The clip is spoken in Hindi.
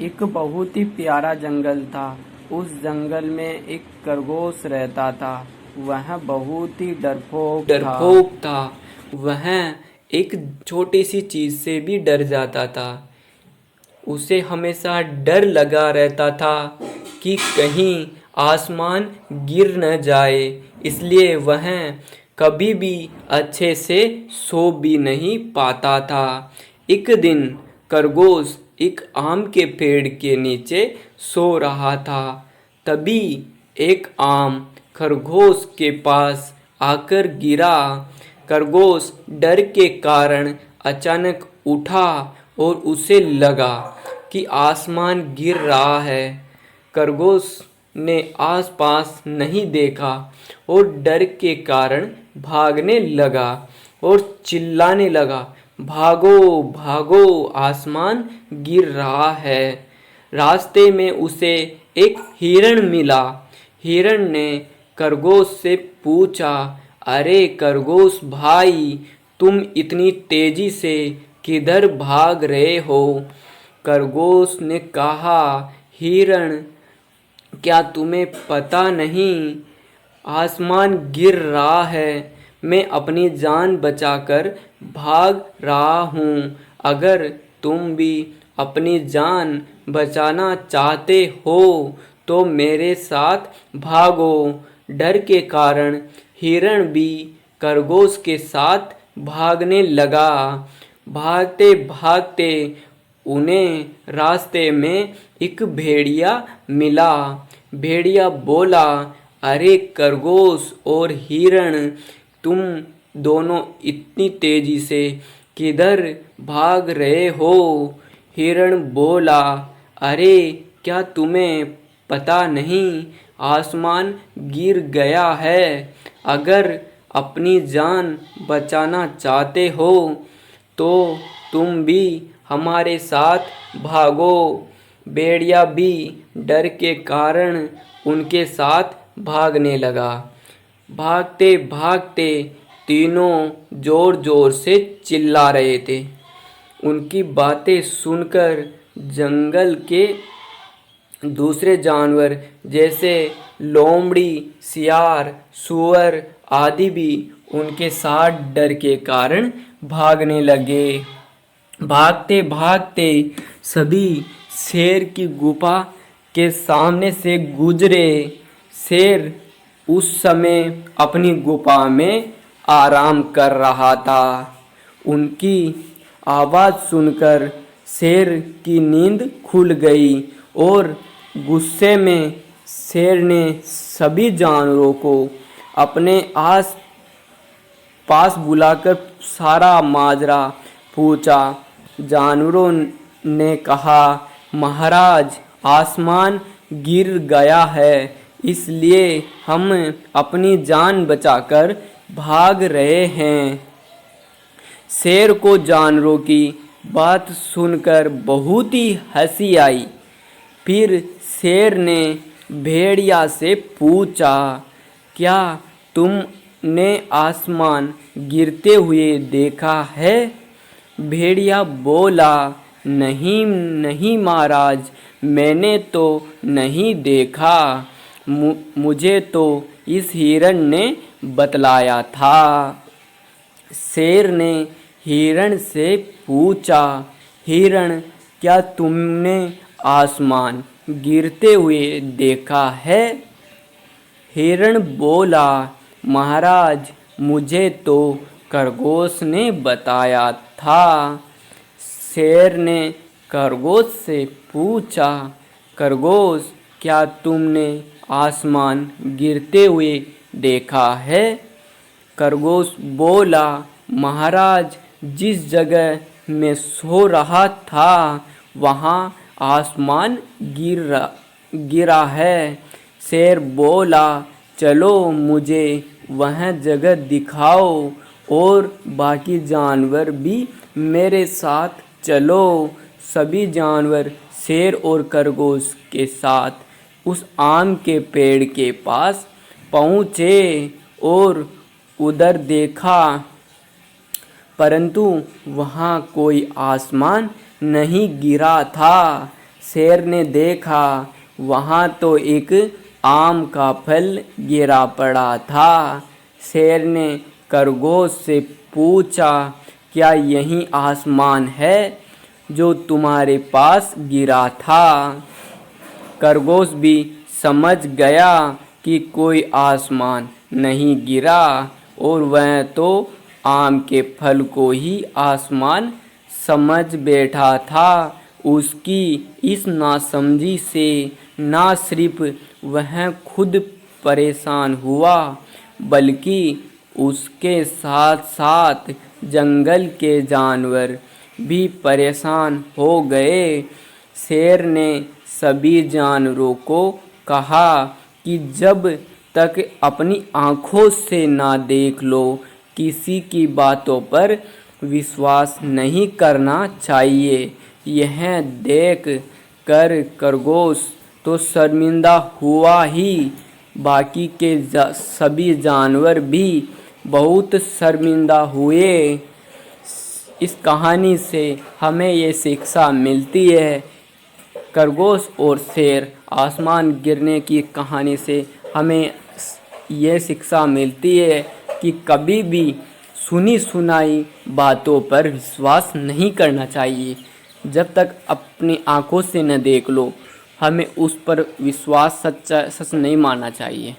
एक बहुत ही प्यारा जंगल था। उस जंगल में एक खरगोश रहता था। वह बहुत ही डरपोक था। वह एक छोटी सी चीज से भी डर जाता था। उसे हमेशा डर लगा रहता था कि कहीं आसमान गिर न जाए, इसलिए वह कभी भी अच्छे से सो भी नहीं पाता था। एक दिन खरगोश एक आम के पेड़ के नीचे सो रहा था। तभी एक आम खरगोश के पास आकर गिरा। खरगोश डर के कारण अचानक उठा और उसे लगा कि आसमान गिर रहा है। खरगोश ने आसपास नहीं देखा और डर के कारण भागने लगा और चिल्लाने लगा, भागो भागो, आसमान गिर रहा है। रास्ते में उसे एक हिरण मिला। हिरण ने खरगोश से पूछा, अरे खरगोश भाई, तुम इतनी तेजी से किधर भाग रहे हो? खरगोश ने कहा, हिरण, क्या तुम्हें पता नहीं, आसमान गिर रहा है। मैं अपनी जान बचाकर भाग रहा हूँ। अगर तुम भी अपनी जान बचाना चाहते हो तो मेरे साथ भागो। डर के कारण हिरण भी खरगोश के साथ भागने लगा। भागते भागते उन्हें रास्ते में एक भेड़िया मिला। भेड़िया बोला, अरे खरगोश और हिरण, तुम दोनों इतनी तेजी से किधर भाग रहे हो? हिरण बोला, अरे क्या तुम्हें पता नहीं, आसमान गिर गया है। अगर अपनी जान बचाना चाहते हो तो तुम भी हमारे साथ भागो। भेड़िया भी डर के कारण उनके साथ भागने लगा। भागते भागते तीनों जोर जोर से चिल्ला रहे थे। उनकी बातें सुनकर जंगल के दूसरे जानवर जैसे लोमड़ी, सियार, सूअर आदि भी उनके साथ डर के कारण भागने लगे। भागते भागते सभी शेर की गुफा के सामने से गुजरे। शेर उस समय अपनी गुफा में आराम कर रहा था। उनकी आवाज़ सुनकर शेर की नींद खुल गई और गुस्से में शेर ने सभी जानवरों को अपने आस पास बुलाकर सारा माजरा पूछा। जानवरों ने कहा, महाराज, आसमान गिर गया है, इसलिए हम अपनी जान बचाकर भाग रहे हैं। शेर को जानवरों की बात सुनकर बहुत ही हंसी आई। फिर शेर ने भेड़िया से पूछा, क्या तुमने आसमान गिरते हुए देखा है? भेड़िया बोला, नहीं नहीं महाराज, मैंने तो नहीं देखा। मुझे तो इस हिरण ने बतलाया था। शेर ने हिरण से पूछा, हिरण, क्या तुमने आसमान गिरते हुए देखा है? हिरण बोला, महाराज, मुझे तो खरगोश ने बताया था। शेर ने खरगोश से पूछा, खरगोश, क्या तुमने आसमान गिरते हुए देखा है? खरगोश बोला, महाराज, जिस जगह मैं सो रहा था वहाँ आसमान गिरा है। शेर बोला, चलो मुझे वह जगह दिखाओ और बाकी जानवर भी मेरे साथ चलो। सभी जानवर शेर और खरगोश के साथ उस आम के पेड़ के पास पहुँचे और उधर देखा, परंतु वहाँ कोई आसमान नहीं गिरा था। शेर ने देखा वहाँ तो एक आम का फल गिरा पड़ा था। शेर ने खरगोश से पूछा, क्या यही आसमान है जो तुम्हारे पास गिरा था? खरगोश भी समझ गया कि कोई आसमान नहीं गिरा और वह तो आम के फल को ही आसमान समझ बैठा था। उसकी इस नासमझी से ना सिर्फ वह खुद परेशान हुआ बल्कि उसके साथ साथ जंगल के जानवर भी परेशान हो गए। शेर ने सभी जानवरों को कहा कि जब तक अपनी आँखों से ना देख लो किसी की बातों पर विश्वास नहीं करना चाहिए। यह देख कर खरगोश तो शर्मिंदा हुआ ही, बाकी के सभी जानवर भी बहुत शर्मिंदा हुए। इस कहानी से हमें ये शिक्षा मिलती है, खरगोश और शेर आसमान गिरने की कहानी से हमें ये शिक्षा मिलती है कि कभी भी सुनी सुनाई बातों पर विश्वास नहीं करना चाहिए। जब तक अपनी आंखों से न देख लो हमें उस पर विश्वास सच नहीं मानना चाहिए।